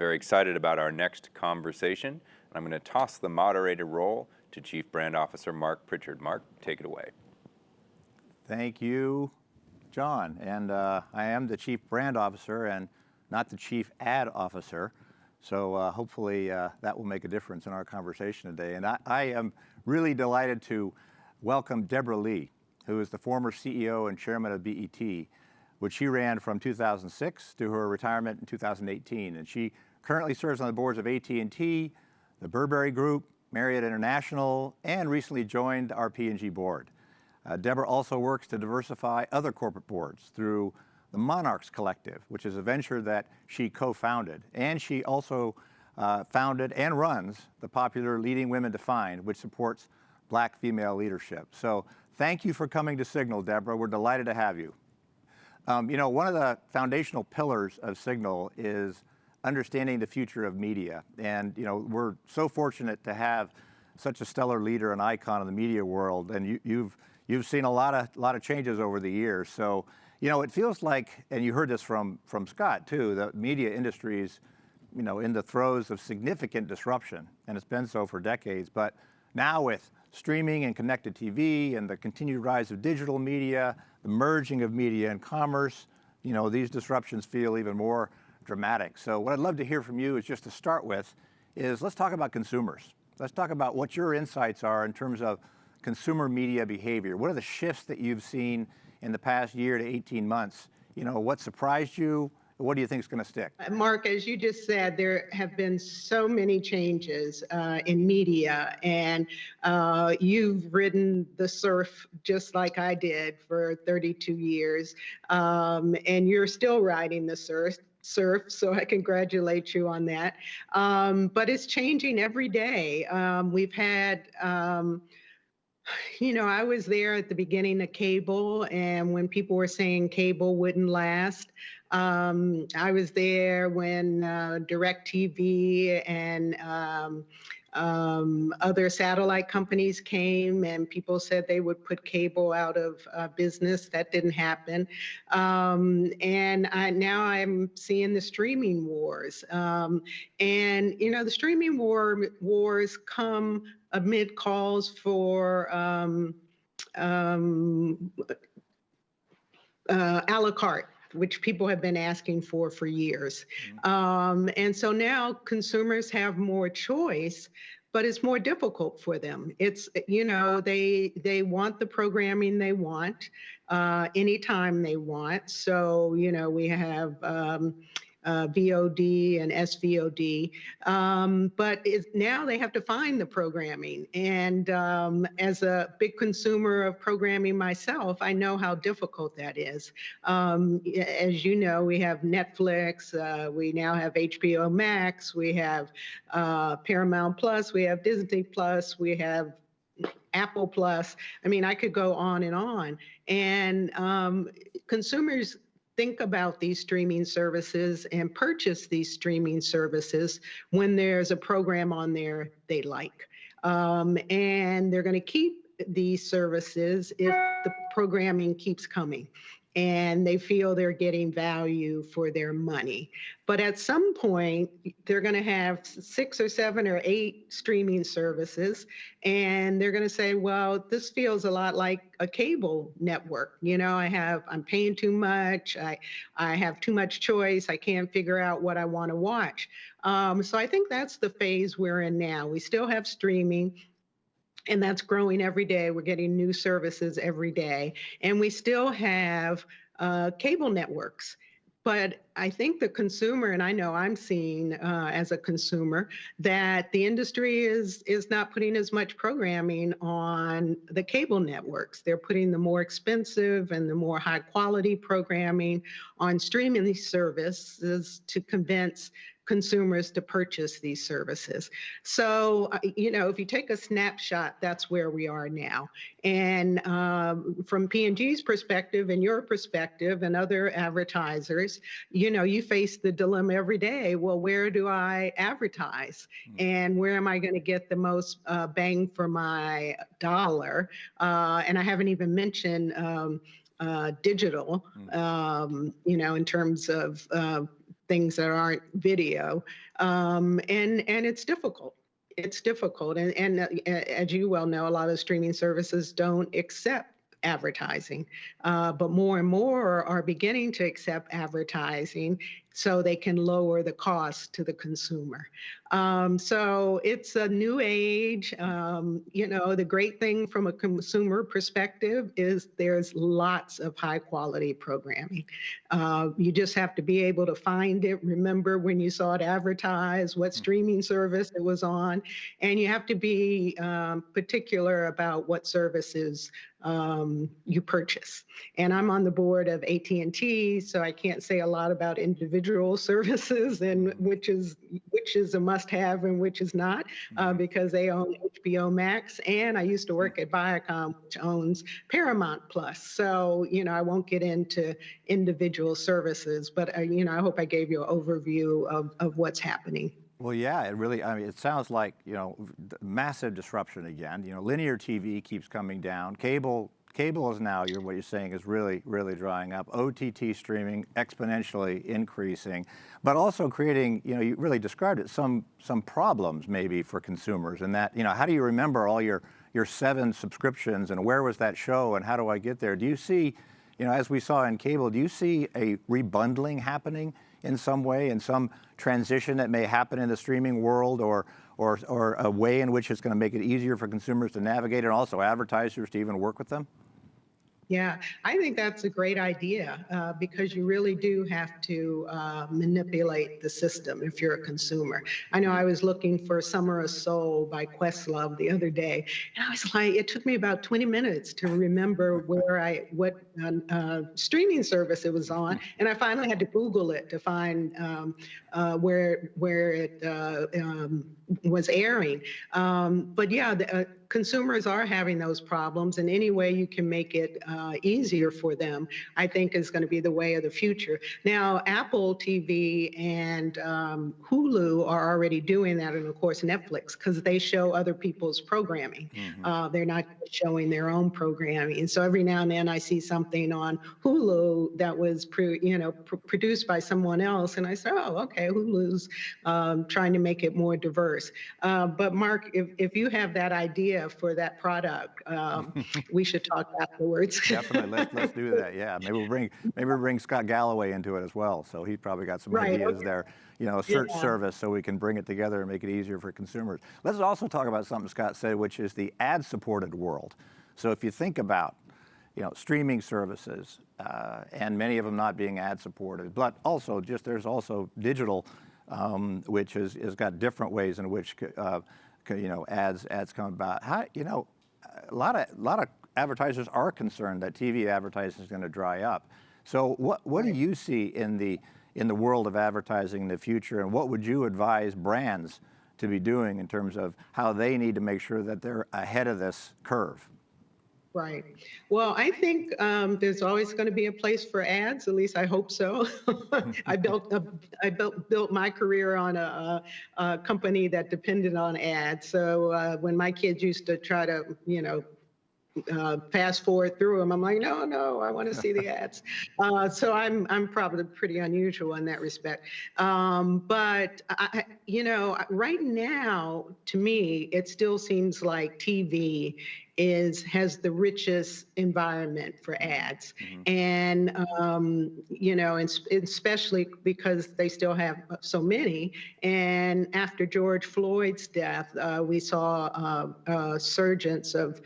very excited about our next conversation. And I'm going to toss the moderator role to Chief Brand Officer Mark Pritchard. Mark, take it away. Thank you, John. And I am the Chief Brand Officer and not the Chief Ad Officer. So hopefully that will make a difference in our conversation today. And I am really delighted to welcome Debra Lee, who is the former CEO and chairman of BET, which she ran from 2006 to her retirement in 2018. And she currently serves on the boards of AT&T, the Burberry Group, Marriott International, and recently joined our P&G board. Debra also works to diversify other corporate boards through the Monarchs Collective, which is a venture that she co-founded. And she also founded and runs the popular Leading Women Defined, which supports Black female leadership. So thank you for coming to Signal, Debra. We're delighted to have you. You know, one of the foundational pillars of Signal is understanding the future of media. And, you know, we're so fortunate to have such a stellar leader and icon in the media world. And you've seen a lot of changes over the years. So, you know, it feels like, and you heard this from Scott too, the media industry is, you know, in the throes of significant disruption, and it's been so for decades. But now with streaming and connected TV and the continued rise of digital media, the merging of media and commerce, you know, these disruptions feel even more dramatic. So what I'd love to hear from you is just to start with is let's talk about consumers. Let's talk about what your insights are in terms of consumer media behavior. What are the shifts that you've seen in the past year to 18 months? You know, what surprised you? What do you think is going to stick? Mark, as you just said, there have been so many changes in media, and you've ridden the surf just like I did for 32 years, and you're still riding the surf, so I congratulate you on that. But it's changing every day. We've had you know, I was there at the beginning of cable, and when people were saying cable wouldn't last. I was there when DirecTV and other satellite companies came, and people said they would put cable out of business. That didn't happen. And now I'm seeing the streaming wars. And, you know, the streaming wars come amid calls for a la carte, which people have been asking for years. And so now consumers have more choice, but it's more difficult for them. It's, you know, they want the programming they want, anytime they want. So, you know, we have VOD and SVOD, but now they have to find the programming. And as a big consumer of programming myself, I know how difficult that is. As you know, we have Netflix, we now have HBO Max, we have Paramount Plus, we have Disney Plus, we have Apple Plus. I mean, I could go on. And consumers think about these streaming services and purchase these streaming services when there's a program on there they like. And they're going to keep these services if the programming keeps coming and they feel they're getting value for their money. But at some point, they're going to have 6 or 7 or 8 streaming services, and they're going to say, well, this feels a lot like a cable network. You know, I'm paying too much. I have too much choice. I can't figure out what I want to watch. So I think that's the phase we're in now. We still have streaming, and that's growing every day. We're getting new services every day. And we still have cable networks. But I think the consumer, and I know I'm seeing as a consumer, that the industry is not putting as much programming on the cable networks. They're putting the more expensive and the more high quality programming on streaming services to convince consumers to purchase these services. So, you know, if you take a snapshot, that's where we are now. And from P&G's perspective and your perspective and other advertisers, you know, you face the dilemma every day. Well, where do I advertise? And where am I going to get the most bang for my dollar? And I haven't even mentioned digital, you know, in terms of things that aren't video, and it's difficult. It's difficult, and as you well know, a lot of streaming services don't accept advertising, but more and more are beginning to accept advertising so they can lower the cost to the consumer. So it's a new age. The great thing from a consumer perspective is there's lots of high quality programming. You just have to be able to find it, remember when you saw it advertised, what streaming service it was on, and you have to be particular about what services you purchase. And I'm on the board of AT&T, so I can't say a lot about individual services and which is a must-have and which is not, because they own HBO Max. And I used to work at Viacom, which owns Paramount Plus. So I won't get into individual services, but I hope I gave you an overview of what's happening. Well, yeah, it sounds like, massive disruption again. Linear TV keeps coming down. Cable is now, what you're saying is really, really drying up. OTT streaming exponentially increasing, but also creating, you really described it, some problems maybe for consumers. And that, how do you remember all your 7 subscriptions and where was that show and how do I get there? Do you see, as we saw in cable, do you see a rebundling happening in some way, in some transition that may happen in the streaming world, or a way in which it's going to make it easier for consumers to navigate and also advertisers to even work with them? Yeah, I think that's a great idea, because you really do have to manipulate the system if you're a consumer. I know I was looking for Summer of Soul by Questlove the other day, and I was like, it took me about 20 minutes to remember what streaming service it was on, and I finally had to Google it to find where it was airing. But yeah, consumers are having those problems, and any way you can make it easier for them, I think is going to be the way of the future. Now, Apple TV and Hulu are already doing that, and of course Netflix, because they show other people's programming. They're not showing their own programming. And so every now and then I see something on Hulu that was produced by someone else, and I say, oh, okay, Hulu's trying to make it more diverse. But Mark, if you have that idea for that product, we should talk afterwards. Definitely, let's do that. Yeah, maybe we'll bring Scott Galloway into it as well. So he's probably got some ideas there. A search service so we can bring it together and make it easier for consumers. Let's also talk about something Scott said, which is the ad-supported world. So if you think about streaming services, and many of them not being ad-supported, but also there's also digital, which has got different ways in which ads come about. A lot of advertisers are concerned that TV advertising is going to dry up. So what do you see in the world of advertising in the future, and what would you advise brands to be doing in terms of how they need to make sure that they're ahead of this curve? Right. Well, I think there's always going to be a place for ads. At least I hope so. I built my career on a company that depended on ads. So when my kids used to try to, fast forward through them, I'm like, no, I want to see the ads. So I'm probably pretty unusual in that respect. But right now, to me, it still seems like TV has the richest environment for ads. And, and especially because they still have so many. And after George Floyd's death, we saw a surgence of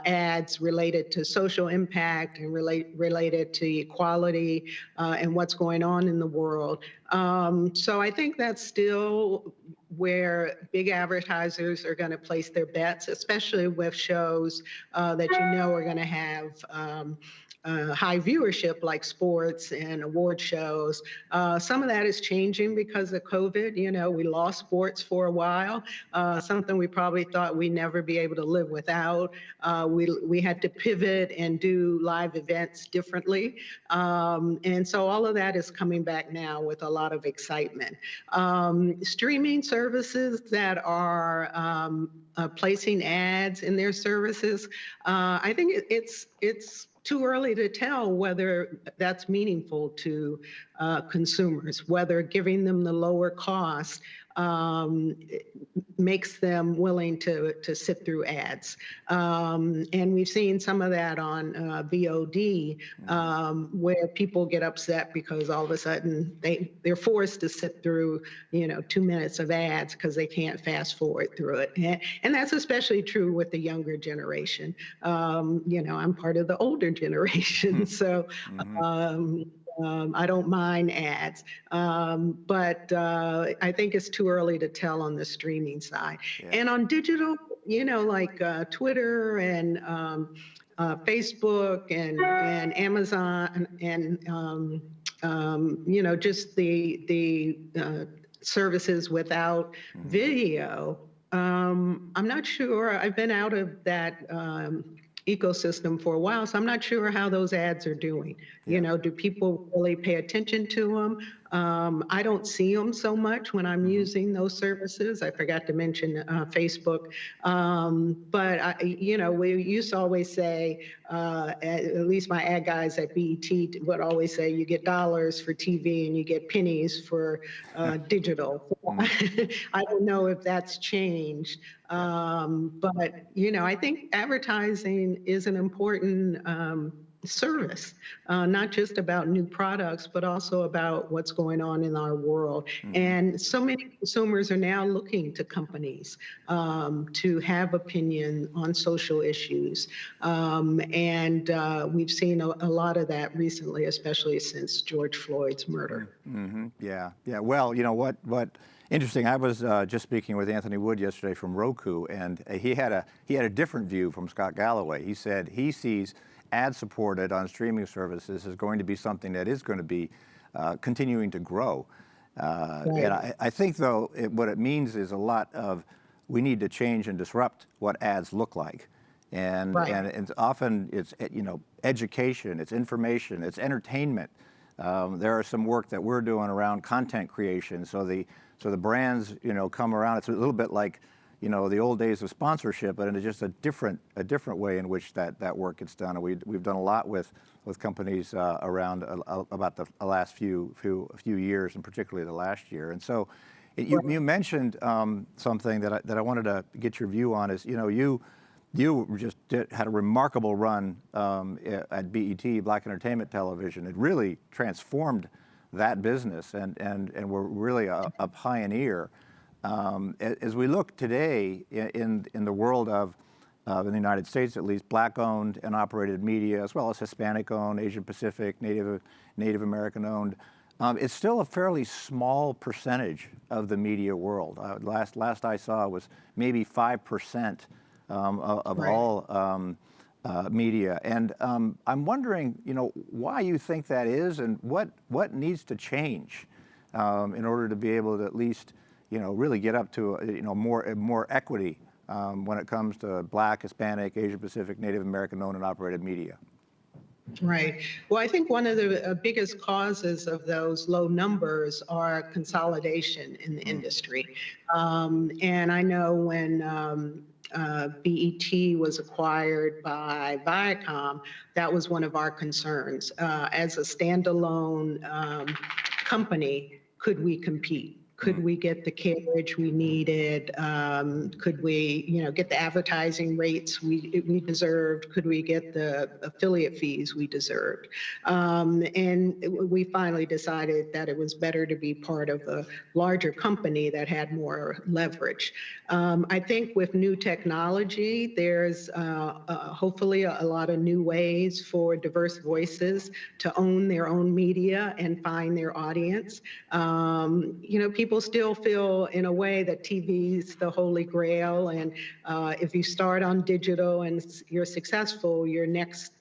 ads related to social impact and related to equality and what's going on in the world. So I think that's still where big advertisers are going to place their bets, especially with shows that are going to have high viewership, like sports and award shows. Some of that is changing because of COVID. We lost sports for a while, something we probably thought we'd never be able to live without. We had to pivot and do live events differently. And so all of that is coming back now with a lot of excitement. Streaming services that are placing ads in their services, I think it's too early to tell whether that's meaningful to consumers, whether giving them the lower cost makes them willing to sit through ads. And we've seen some of that on VOD, where people get upset because all of a sudden they're forced to sit through, 2 minutes of ads because they can't fast forward through it. And that's especially true with the younger generation. I'm part of the older generation, so I don't mind ads, but I think it's too early to tell on the streaming side. Yeah. And on digital, like Twitter and Facebook and Amazon and just the services without video. I'm not sure. I've been out of that ecosystem for a while, so I'm not sure how those ads are doing. Do people really pay attention to them? I don't see them so much when I'm using those services. I forgot to mention Facebook, but we used to always say, at least my ad guys at BET would always say, you get dollars for TV and you get pennies for digital. I don't know if that's changed, but I think advertising is an important service, not just about new products, but also about what's going on in our world. And so many consumers are now looking to companies to have opinion on social issues. And we've seen a lot of that recently, especially since George Floyd's murder. Yeah. Well, what interesting. I was just speaking with Anthony Wood yesterday from Roku, and he had a different view from Scott Galloway. He said he sees ad-supported on streaming services is going to be something that is going to be continuing to grow. Right. And I think, though, what it means is a lot of we need to change and disrupt what ads look like. And, Right. and it's often it's education, it's information, it's entertainment. There are some work that we're doing around content creation. So the brands come around. It's a little bit like the old days of sponsorship, but in just a different way in which that work gets done. And we've done a lot with companies around about the last few years, and particularly the last year. And so you mentioned something that I wanted to get your view on is you just had a remarkable run at BET, Black Entertainment Television. It really transformed that business, and we're really a pioneer. As we look today in the world of, in the United States at least, Black-owned and operated media, as well as Hispanic-owned, Asian Pacific, Native American-owned, it's still a fairly small percentage of the media world. Last I saw was maybe 5% of Right. all media. And I'm wondering, why you think that is, and what needs to change in order to be able to at least, really get up to more equity when it comes to Black, Hispanic, Asian Pacific, Native American owned and operated media. Right. Well, I think one of the biggest causes of those low numbers are consolidation in the industry. And I know when BET was acquired by Viacom, that was one of our concerns. As a standalone company, could we compete? Could we get the coverage we needed? Could we, get the advertising rates we deserved? Could we get the affiliate fees we deserved? And we finally decided that it was better to be part of a larger company that had more leverage. I think with new technology, there's hopefully a lot of new ways for diverse voices to own their own media and find their audience. People still feel in a way that TV is the holy grail, and if you start on digital and you're successful, your next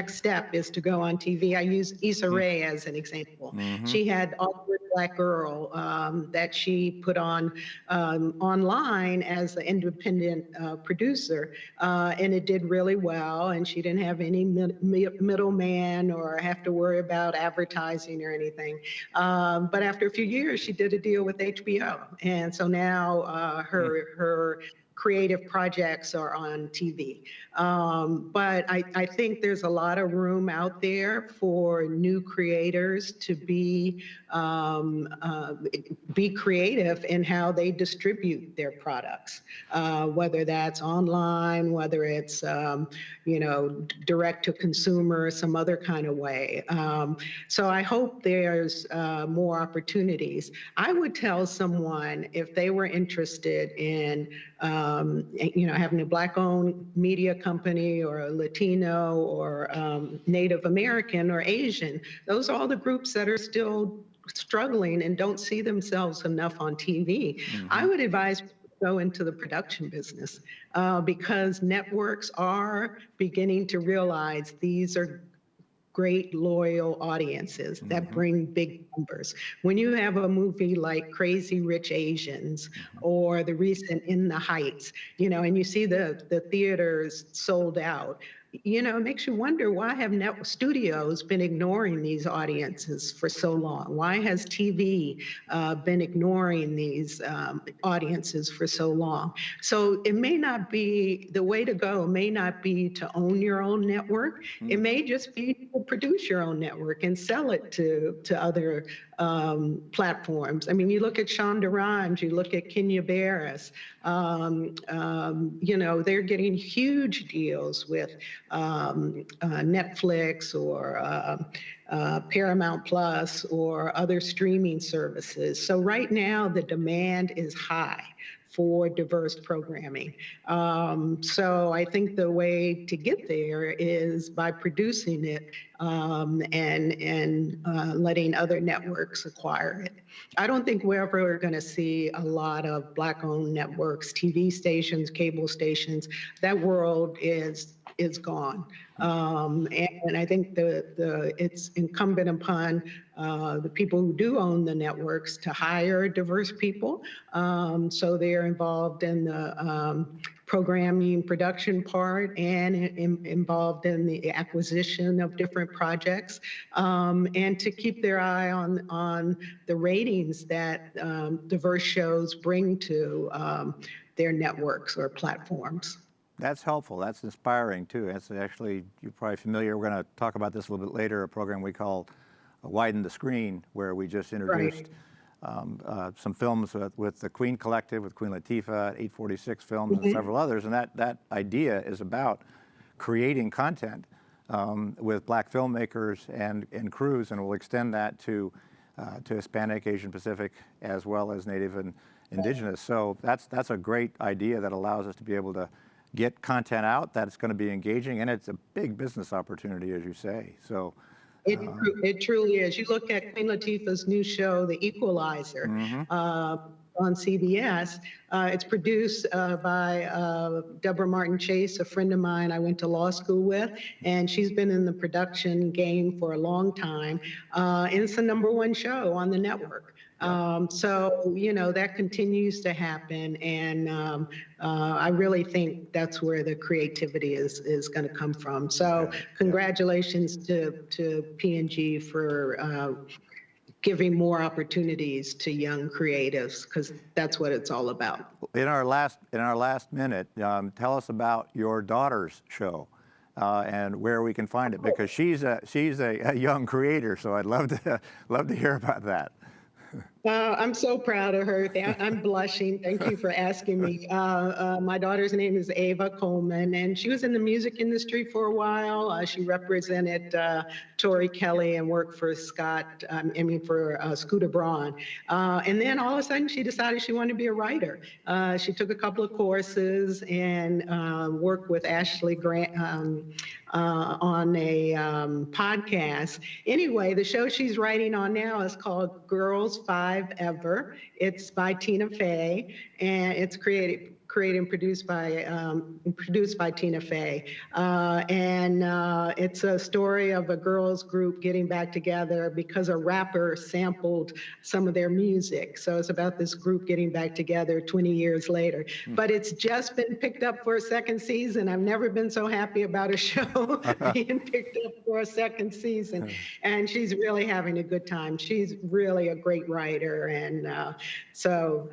step is to go on TV. I use Issa Rae as an example. She had Awkward Black Girl that she put on online as an independent producer, and it did really well, and she didn't have any middleman or have to worry about advertising or anything. But after a few years, she did a deal with HBO, and so now her creative projects are on TV. But I think there's a lot of room out there for new creators to be creative in how they distribute their products, whether that's online, whether it's direct to consumer, some other kind of way. So I hope there's more opportunities. I would tell someone if they were interested in having a Black-owned media company or a Latino or Native American or Asian, those are all the groups that are still struggling and don't see themselves enough on TV. I would advise people to go into the production business because networks are beginning to realize these are great loyal audiences that bring big numbers. When you have a movie like Crazy Rich Asians or the recent In the Heights, and you see the theaters sold out, it makes you wonder, why have studios been ignoring these audiences for so long? Why has TV been ignoring these audiences for so long? So it may not be, the way to go may not be to own your own network. It may just be to produce your own network and sell it to other platforms. I mean, you look at Shonda Rhimes, you look at Kenya Barris, they're getting huge deals with Netflix or Paramount Plus or other streaming services. So right now the demand is high for diverse programming. So I think the way to get there is by producing it and letting other networks acquire it. I don't think we're ever going to see a lot of Black-owned networks, TV stations, cable stations. That world is gone. And I think it's incumbent upon the people who do own the networks to hire diverse people, so they're involved in the programming production part and involved in the acquisition of different projects, and to keep their eye on the ratings that diverse shows bring to their networks or platforms. That's helpful. That's inspiring, too. That's actually, you're probably familiar, we're going to talk about this a little bit later, a program we call Widen the Screen, where we just introduced some films with the Queen Collective, with Queen Latifah, 846 Films, and several others. And that idea is about creating content with Black filmmakers and crews, and we'll extend that to Hispanic, Asian Pacific, as well as Native and Indigenous. So that's a great idea that allows us to be able to get content out that's going to be engaging, and it's a big business opportunity, as you say. So it truly is. You look at Queen Latifah's new show, The Equalizer, on CBS. It's produced by Debra Martin Chase, a friend of mine I went to law school with, and she's been in the production game for a long time. And it's the #1 show on the network. So, that continues to happen. And I really think that's where the creativity is going to come from. So congratulations to P&G for giving more opportunities to young creatives, because that's what it's all about. In our last minute, tell us about your daughter's show and where we can find it, because she's a young creator. So I'd love to hear about that. I'm so proud of her. I'm blushing. Thank you for asking me. My daughter's name is Ava Coleman, and she was in the music industry for a while. She represented Tori Kelly and worked for Scooter Braun. And then all of a sudden, she decided she wanted to be a writer. She took a couple of courses and worked with Ashley Grant on a podcast. Anyway, the show she's writing on now is called Girls 5 Ever. It's by Tina Fey, and it's created and produced by Tina Fey. And it's a story of a girls group getting back together because a rapper sampled some of their music. So it's about this group getting back together 20 years later. But it's just been picked up for a second season. I've never been so happy about a show being picked up for a second season. And she's really having a good time. She's really a great writer. And so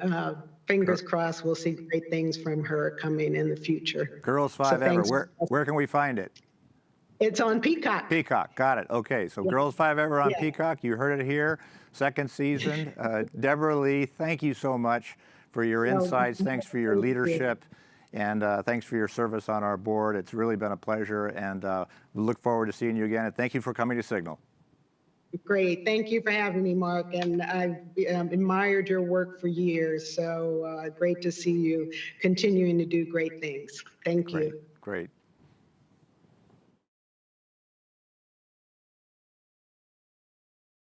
fingers crossed, we'll see great things from her coming in the future. Girls So 5 Ever. thanks. Where can we find it? It's on Peacock. Peacock. Got it. Okay. So Girls 5 Ever on Yeah. Peacock. You heard it here. Second season. Deborah Lee, thank you so much for your insights. Thanks for your leadership. And thanks for your service on our board. It's really been a pleasure. And we look forward to seeing you again. And thank you for coming to Signal. Great. Thank you for having me, Mark. And I've admired your work for years. So great to see you continuing to do great things. Thank you. Great.